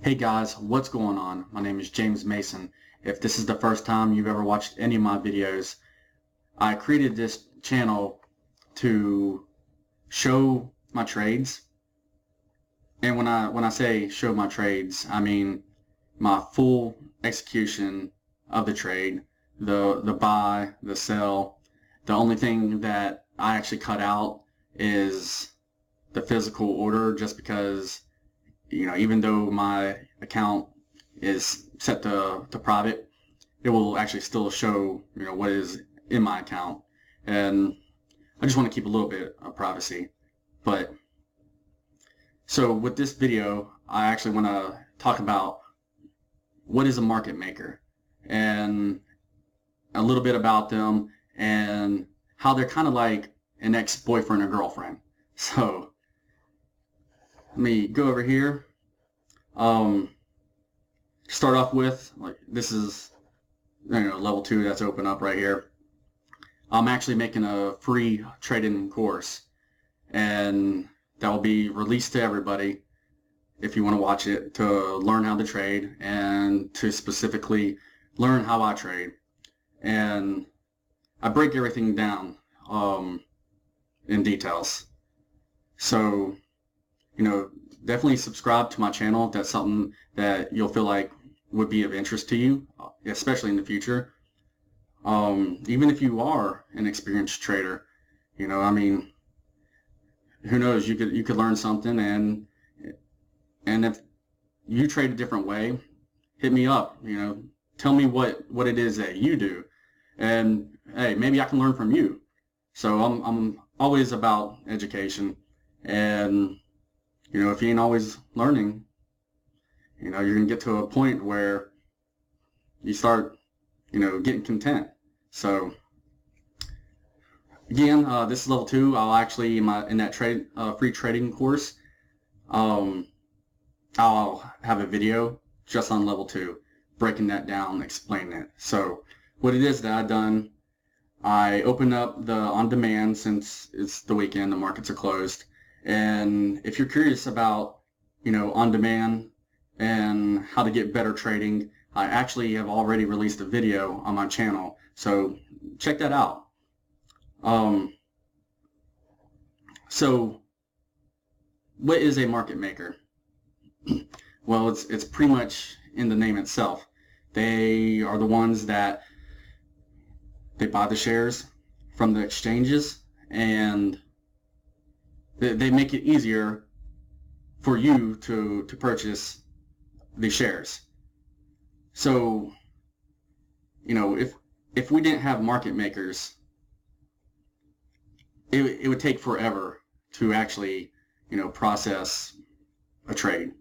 Hey guys, what's going on? My name is James Mason. If this is the first time you've ever watched any of my videos, I created this channel to show my trades. And when I say show my trades, I mean my full execution of the trade, the buy, the sell. The only thing that I actually cut out is the physical order, just because even though my account is set to private, it will actually still show, what is in my account. And I just want to keep a little bit of privacy. But so with this video, I actually want to talk about what is a market maker and a little bit about them and how they're kind of like an ex-boyfriend or girlfriend. So let me go over here. Start off with, like, this is level 2 that's open up right here. I'm actually making a free trading course, and that will be released to everybody if you want to watch it, to learn how to trade and to specifically learn how I trade. And I break everything down in details. So definitely subscribe to my channel if that's something that you'll feel like would be of interest to you, especially in the future. Even if you are an experienced trader, I mean, who knows, you could learn something, and if you trade a different way, hit me up, tell me what it is that you do, and hey, maybe I can learn from you. So I'm always about education, and if you ain't always learning, you're going to get to a point where you start, getting content. So again, this is level 2. I'll actually, in that free trading course, I'll have a video just on level 2, breaking that down, explaining it. So what it is that I've done, I opened up the on-demand since it's the weekend, the markets are closed. And if you're curious about, on-demand and how to get better trading, I actually have already released a video on my channel. So check that out. So what is a market maker? Well, it's pretty much in the name itself. They are the ones that they buy the shares from the exchanges, and they make it easier for you to purchase the shares. So, if we didn't have market makers, it would take forever to actually, process a trade.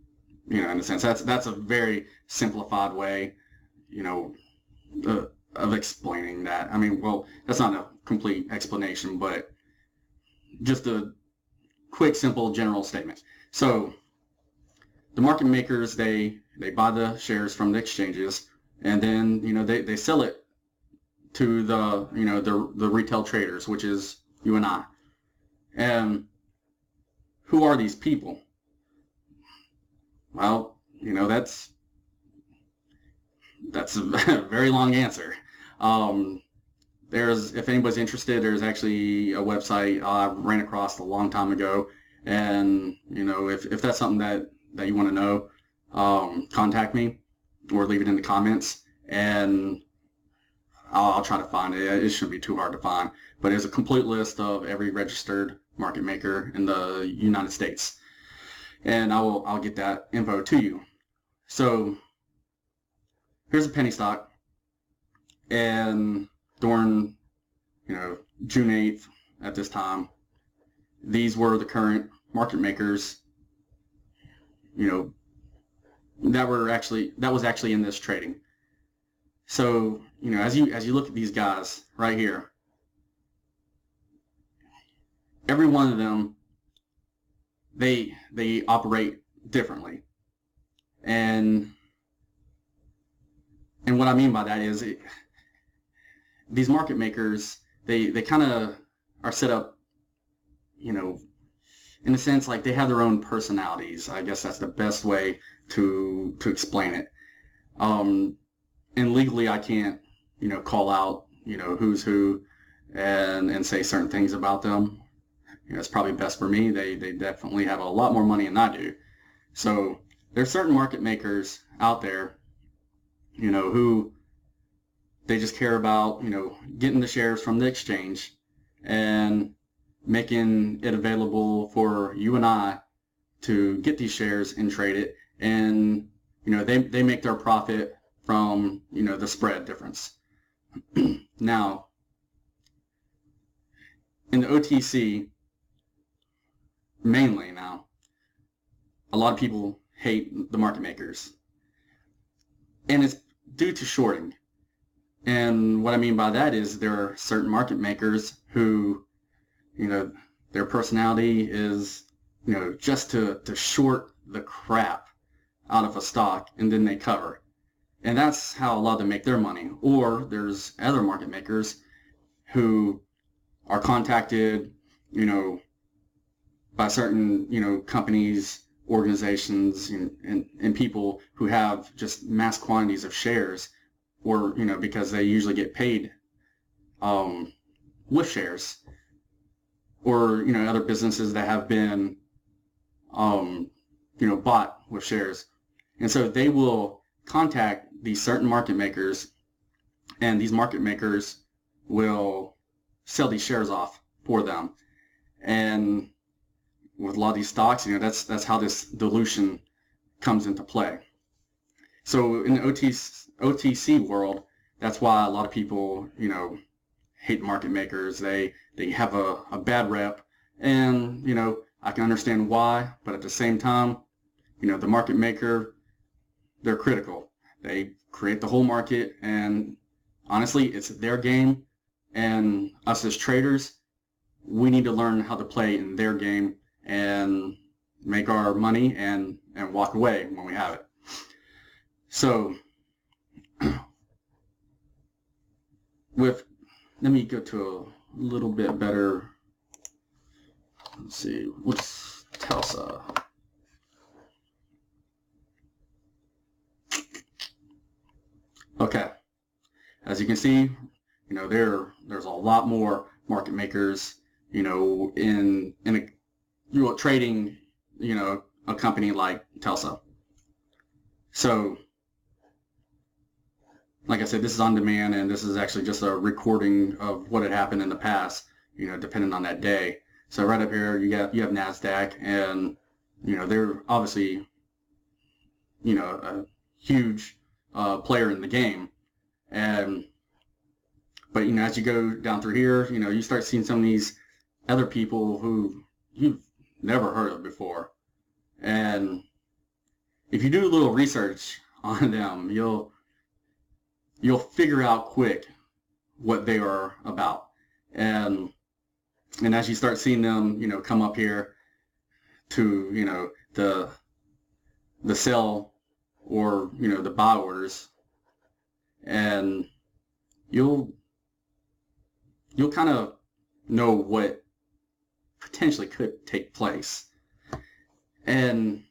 In a sense, that's a very simplified way, of explaining that. I mean, well, that's not a complete explanation, but just a quick, simple, general statement. So the market makers, they buy the shares from the exchanges, and then they sell it to the the retail traders, which is you and I. And who are these people? Well, that's a very long answer. If anybody's interested, there's actually a website I ran across a long time ago, and if that's something that you want to know, contact me or leave it in the comments, and I'll try to find it. It shouldn't be too hard to find, but there's a complete list of every registered market maker in the United States, and I'll get that info to you. So here's a penny stock, and during June 8th at this time, these were the current market makers that was actually in this trading. So as you look at these guys right here, every one of them, they operate differently, and what I mean by that is these market makers, they kind of are set up in a sense, like they have their own personalities. I guess that's the best way to explain it. And legally, I can't, call out, who's who, and say certain things about them. It's probably best for me. They definitely have a lot more money than I do. So there's certain market makers out there, who they just care about, getting the shares from the exchange and making it available for you and I to get these shares and trade it. And, they make their profit from, the spread difference. Now, in the OTC, mainly now, a lot of people hate the market makers. And it's due to shorting. And what I mean by that is there are certain market makers who, their personality is, just to short the crap out of a stock and then they cover. And that's how a lot of them make their money. Or there's other market makers who are contacted, by certain, companies, organizations, and people who have just mass quantities of shares, or, because they usually get paid with shares, or, other businesses that have been, bought with shares. And so they will contact these certain market makers, and these market makers will sell these shares off for them. And with a lot of these stocks, that's how this dilution comes into play. So in the OTC world, that's why a lot of people, hate market makers. They have a bad rep, and, I can understand why, but at the same time, the market maker, they're critical. They create the whole market, and honestly, it's their game, and us as traders, we need to learn how to play in their game and make our money and walk away when we have it. So, let me go to a little bit better, let's see, what's Telsa? Okay, as you can see, there's a lot more market makers, in a trading, a company like Telsa. So, like I said, this is on demand, and this is actually just a recording of what had happened in the past, depending on that day. So right up here, you have NASDAQ, and, they're obviously, a huge player in the game. But, as you go down through here, you start seeing some of these other people who you've never heard of before. And if you do a little research on them, you'll figure out quick what they are about. And as you start seeing them, come up here to, the sell or, the buy orders, and you'll kind of know what potentially could take place. And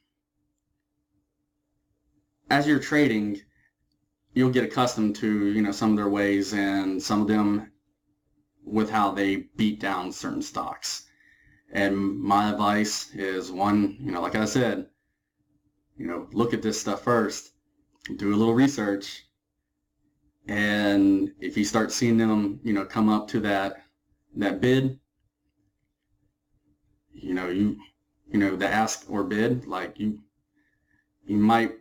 as you're trading, you'll get accustomed to, some of their ways, and some of them with how they beat down certain stocks. And my advice is, one, like I said, look at this stuff first, do a little research, and if you start seeing them, come up to that bid, the ask or bid, like you might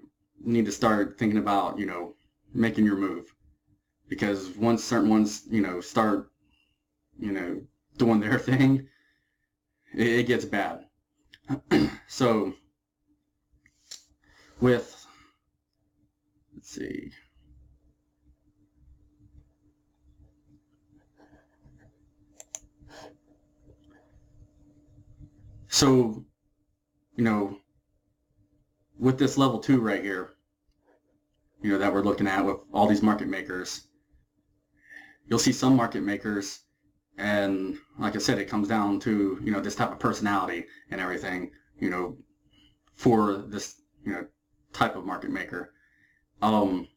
need to start thinking about, making your move, because once certain ones, start, doing their thing, it gets bad. So let's see. So, with this level 2 right here, that we're looking at with all these market makers, you'll see some market makers And like I said, it comes down to, this type of personality and everything, for this, type of market maker. Some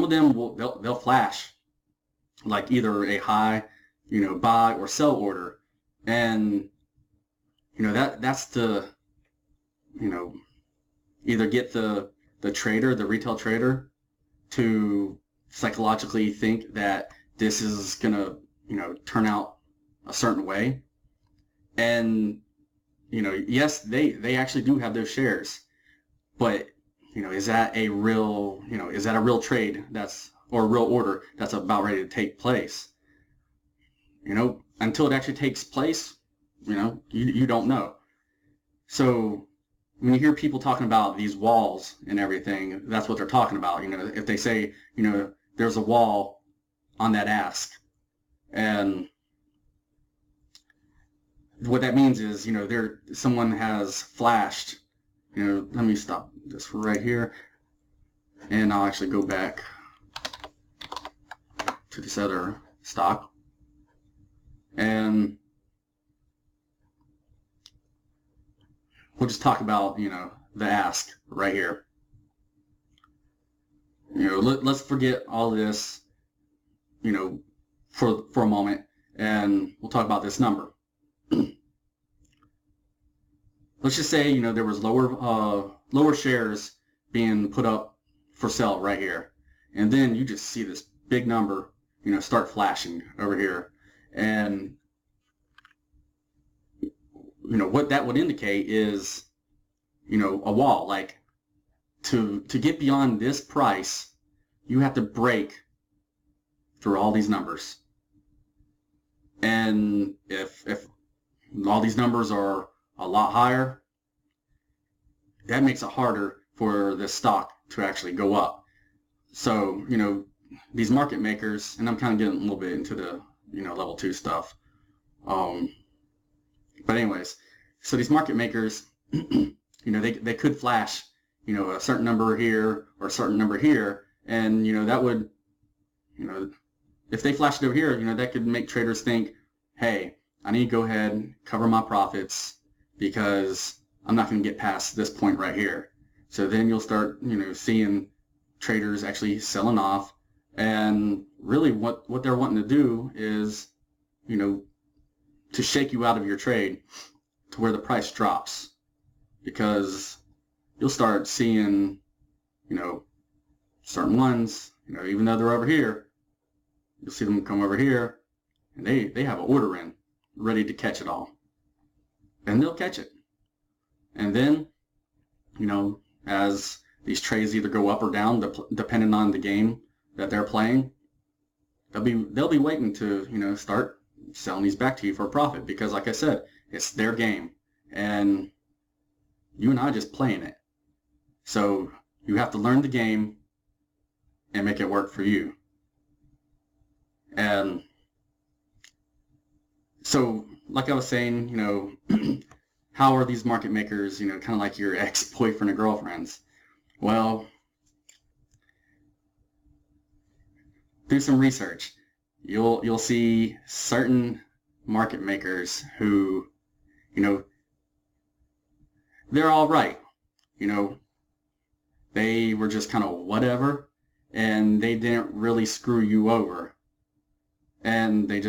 of them they'll flash like either a high, buy or sell order. And, that's to, either get the trader, the retail trader, to psychologically think that this is gonna, turn out a certain way. And, yes, they actually do have those shares, but, is that a real, is that a real trade or a real order that's about ready to take place? Until it actually takes place, you don't know. So when you hear people talking about these walls and everything, that's what they're talking about. If they say, there's a wall on that ask, and what that means is, someone has flashed, let me stop this right here, and I'll actually go back to this other stock, and we'll just talk about, the ask right here. Let's forget all this, for a moment, and we'll talk about this number. Let's just say, there was lower shares being put up for sale right here, and then you just see this big number, start flashing over here, and what that would indicate is, a wall. Like, to get beyond this price, you have to break through all these numbers. And if all these numbers are a lot higher, that makes it harder for this stock to actually go up. So, these market makers, and I'm kind of getting a little bit into the, level 2 stuff. But anyways, so these market makers, they could flash, a certain number here or a certain number here, and, that would, if they flashed it over here, that could make traders think, hey, I need to go ahead and cover my profits because I'm not going to get past this point right here. So then you'll start, seeing traders actually selling off, and really what they're wanting to do is, to shake you out of your trade to where the price drops, because you'll start seeing, certain ones, even though they're over here, you'll see them come over here, and they have an order in, ready to catch it all. And they'll catch it. And then, as these trades either go up or down, depending on the game that they're playing, they'll be waiting to, start selling these back to you for a profit, because like I said, it's their game, and you and I just playing it. So you have to learn the game and make it work for you. And so, like I was saying, how are these market makers, kind of like your ex-boyfriend or girlfriends? Well, do some research. You'll see certain market makers who, they're all right. They were just kind of whatever, and they didn't really screw you over. And they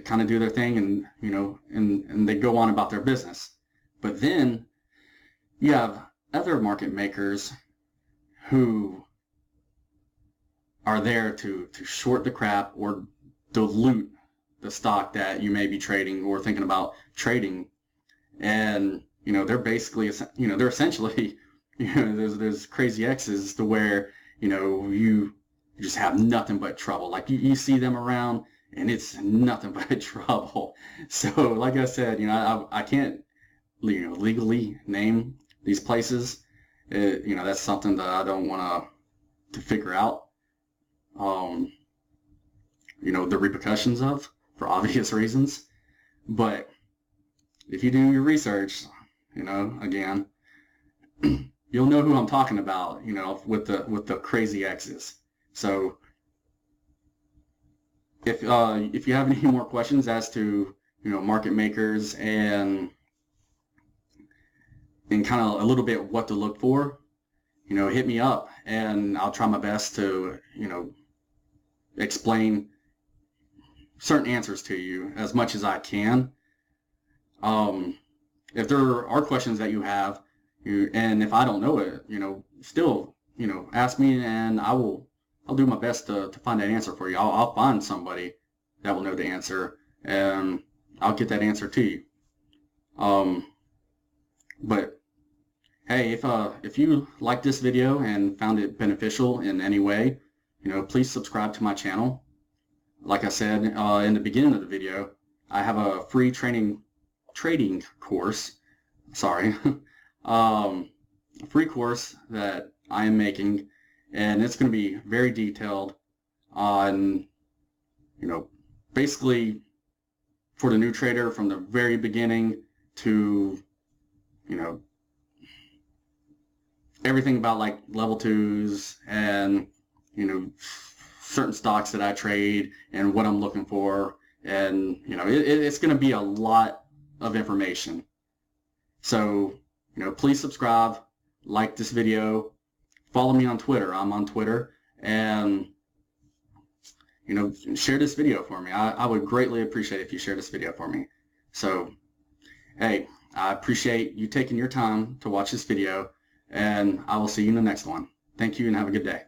kind of do their thing, and, and they go on about their business. But then you have other market makers who are there to short the crap or dilute the stock that you may be trading or thinking about trading. And, they're basically, they're essentially, there's crazy X's to where, you just have nothing but trouble. Like you see them around and it's nothing but trouble. So like I said, I can't, legally name these places. That's something that I don't want to figure out, the repercussions of, for obvious reasons. But if you do your research, again, you'll know who I'm talking about, with the crazy X's. So if you have any more questions as to, you know, market makers and kind of a little bit what to look for, you know, hit me up and I'll try my best to, you know, explain certain answers to you as much as I can. If there are questions that you have, and if I don't know it, you know, still, you know, ask me and I'll do my best to find that answer for you. I'll find somebody that will know the answer and I'll get that answer to you. But hey, if you liked this video and found it beneficial in any way, you know, please subscribe to my channel. Like I said in the beginning of the video, I have a free trading course. Sorry, a free course that I am making, and it's going to be very detailed on, you know, basically for the new trader from the very beginning to, you know, everything about like level 2s and, you know, certain stocks that I trade and what I'm looking for. And, you know, it's going to be a lot of information. So, you know, please subscribe, like this video, follow me on Twitter. I'm on Twitter, and, you know, share this video for me. I would greatly appreciate it if you share this video for me. So, hey, I appreciate you taking your time to watch this video, and I will see you in the next one. Thank you and have a good day.